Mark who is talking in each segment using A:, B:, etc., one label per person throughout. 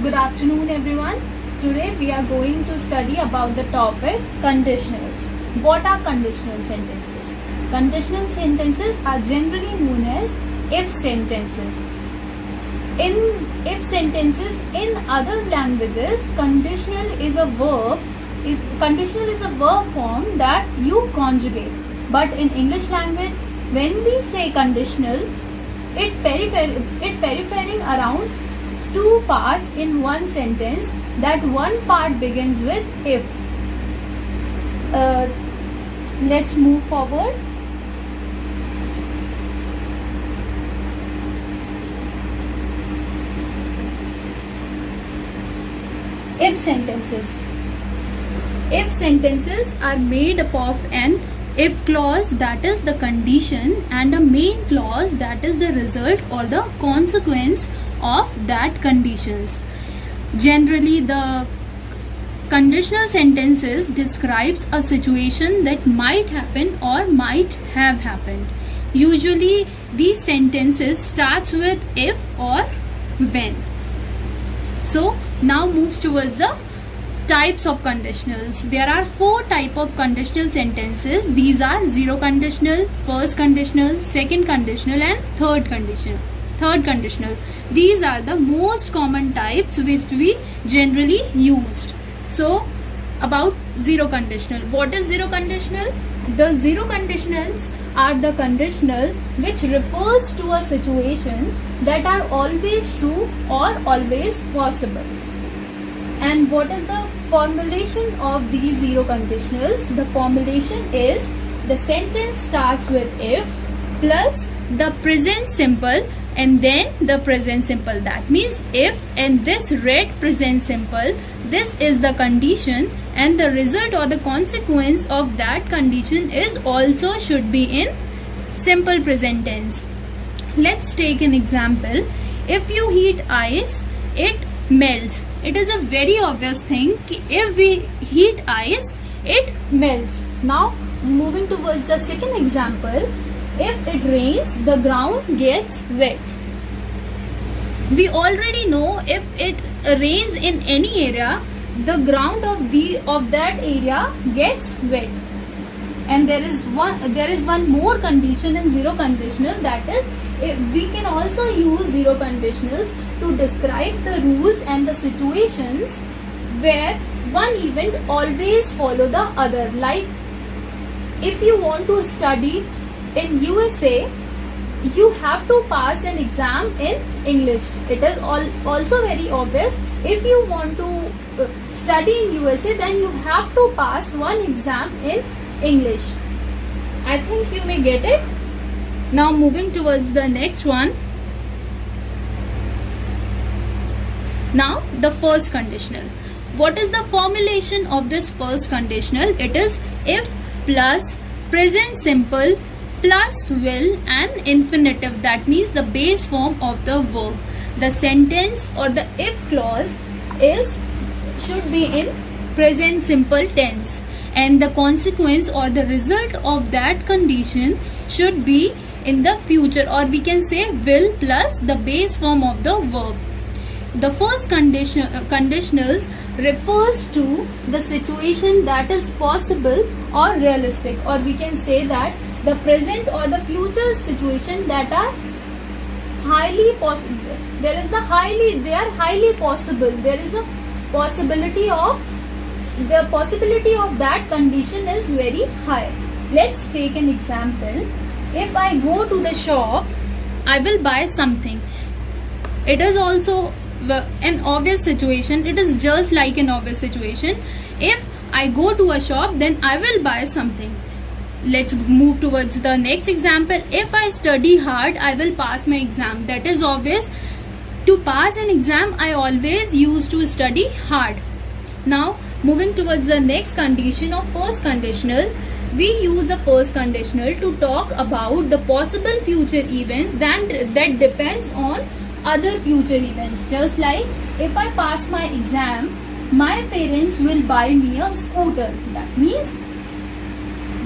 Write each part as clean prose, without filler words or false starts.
A: Good afternoon everyone. Today we are going to study about the topic conditionals. What are conditional sentences? Conditional sentences are generally known as if sentences. In if sentences in other languages, conditional is a verb form that you conjugate. But in English language, when we say conditionals, it periphering around two parts in one sentence. That one part begins with if. Let's move forward. If sentences. If sentences are made up of an if clause, that is the condition, and a main clause, that is the result or the consequence of that conditions. Generally, the conditional sentences describes a situation that might happen or might have happened. Usually these sentences starts with if or when. So now moves towards the types of conditionals. There are four types of conditional sentences. These are zero conditional, first conditional, second conditional, and third conditional. These are the most common types which we generally used. So about zero conditional. What is zero conditional? The zero conditionals are the conditionals which refers to a situation that are always true or always possible. And what is the formulation of these zero conditionals? The formulation is the sentence starts with if plus the present simple and then the present simple. That means if and this red present simple, this is the condition, and the result or the consequence of that condition is also should be in simple present tense. Let's take an example. If you heat ice, it melts. It is a very obvious thing. If we heat ice, it melts. Now moving towards the second example. If it rains, the ground gets wet. We already know if it rains in any area, the ground of that area gets wet. And there is one more condition in zero conditional, that is we can also use zero conditionals to describe the rules and the situations where one event always follow the other. Like if you want to study in USA, you have to pass an exam in English. It is also very obvious. If you want to study in USA, then you have to pass one exam in English. I think you may get it. Now moving towards the next one. Now the first conditional. What is the formulation of this first conditional? It is if plus present simple plus will and infinitive. That means the base form of the verb. The sentence or the if clause should be in present simple tense, and the consequence or the result of that condition should be in the future, or we can say will plus the base form of the verb. The first conditionals refers to the situation that is possible or realistic, or we can say that the present or the future situation that are highly possible. They are highly possible. There is a possibility of that condition is very high. Let's take an example. If I go to the shop, I will buy something. It is also an obvious situation. It is just like an obvious situation. If I go to a shop, then I will buy something. Let's move towards the next example. If I study hard, I will pass my exam. That is obvious. To pass an exam, I always used to study hard. Now moving towards the next condition of first conditional. We use the first conditional to talk about the possible future events that depends on other future events. Just like if I pass my exam, my parents will buy me a scooter. That means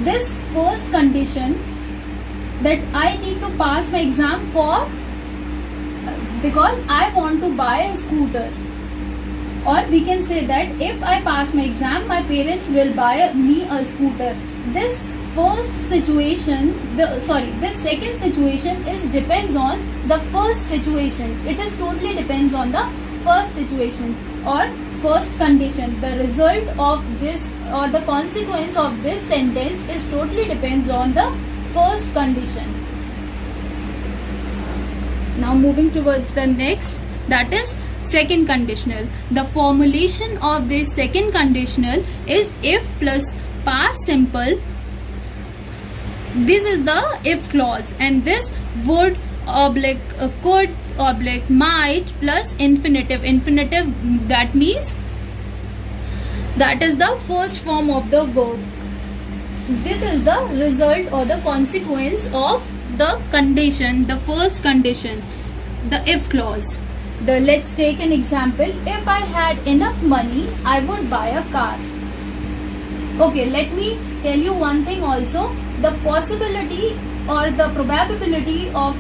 A: this first condition that I need to pass my exam for because I want to buy a scooter. Or we can say that if I pass my exam, my parents will buy me a scooter. This this second situation is depends on the first situation. It is totally depends on the first situation or first condition. The result of this or the consequence of this sentence is totally depends on the first condition. Now moving towards the next, that is second conditional. The formulation of this second conditional is if plus past simple. This is the if clause, and this would oblique could oblique might plus infinitive. Infinitive, that means that is the first form of the verb. This is the result or the consequence of the condition, the first condition, the if clause. Let's take an example. If I had enough money, I would buy a car. Okay, let me tell you one thing also. The possibility or the probability of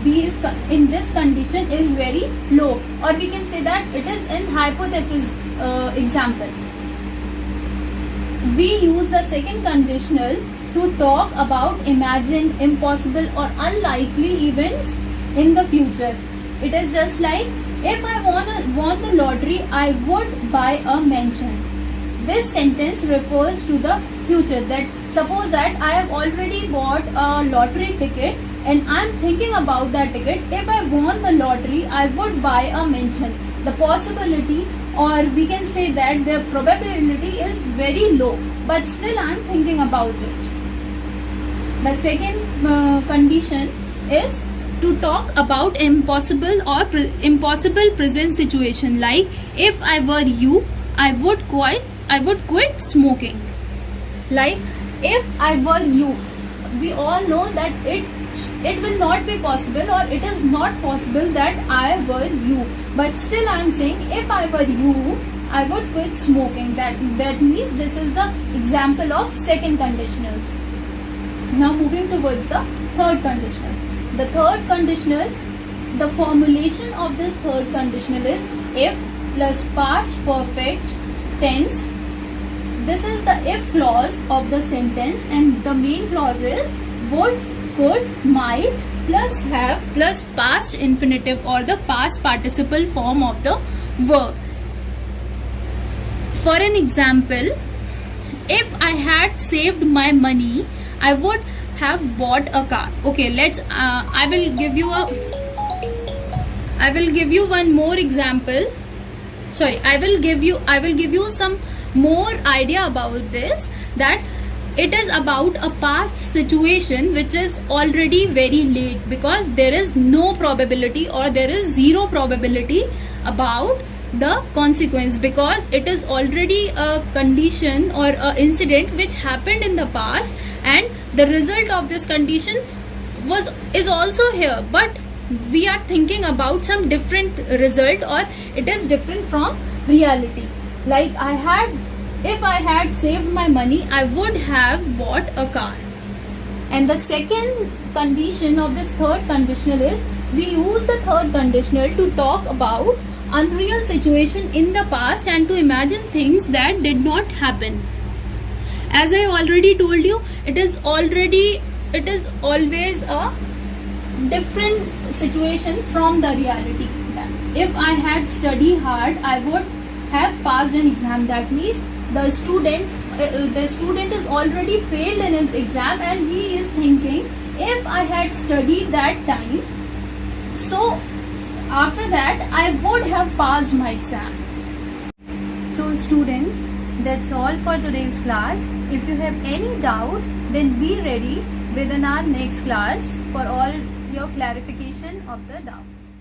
A: these in this condition is very low, or we can say that it is in hypothesis example. We use the second conditional to talk about imagined, impossible or unlikely events in the future. It is just like, if I won the lottery, I would buy a mansion. This sentence refers to the future. That suppose that I have already bought a lottery ticket and I am thinking about that ticket. If I won the lottery, I would buy a mansion. The possibility, or we can say that the probability is very low, but still I am thinking about it. The second condition is to talk about impossible or impossible present situation, like if I were you, I would quit smoking. Like if I were you, we all know that it will not be possible, or it is not possible that I were you, but still I am saying if I were you, I would quit smoking. That means this is the example of second conditionals. Now moving towards the third conditional. The third conditional, the formulation of this third conditional is if plus past perfect tense. This is the if clause of the sentence, and the main clause is would, could, might plus have plus past infinitive or the past participle form of the verb. For an example, if I had saved my money, I would have bought a car. Okay, let's I will give you one more example. Sorry, I will give you some more idea about this, that it is about a past situation which is already very late, because there is no probability or there is zero probability about the consequence, because it is already a condition or a incident which happened in the past, and the result of this condition is also here, but we are thinking about some different result, or it is different from reality. Like if I had saved my money, I would have bought a car. And the second condition of this third conditional is, we use the third conditional to talk about unreal situation in the past and to imagine things that did not happen. As I already told you, it is always a different situation from the reality. If I had studied hard, I would have passed an exam. That means the student is already failed in his exam, and he is thinking, if I had studied that time, so after that I would have passed my exam. So students, that's all for today's class. If you have any doubt, then be ready within our next class for all your clarification of the doubts.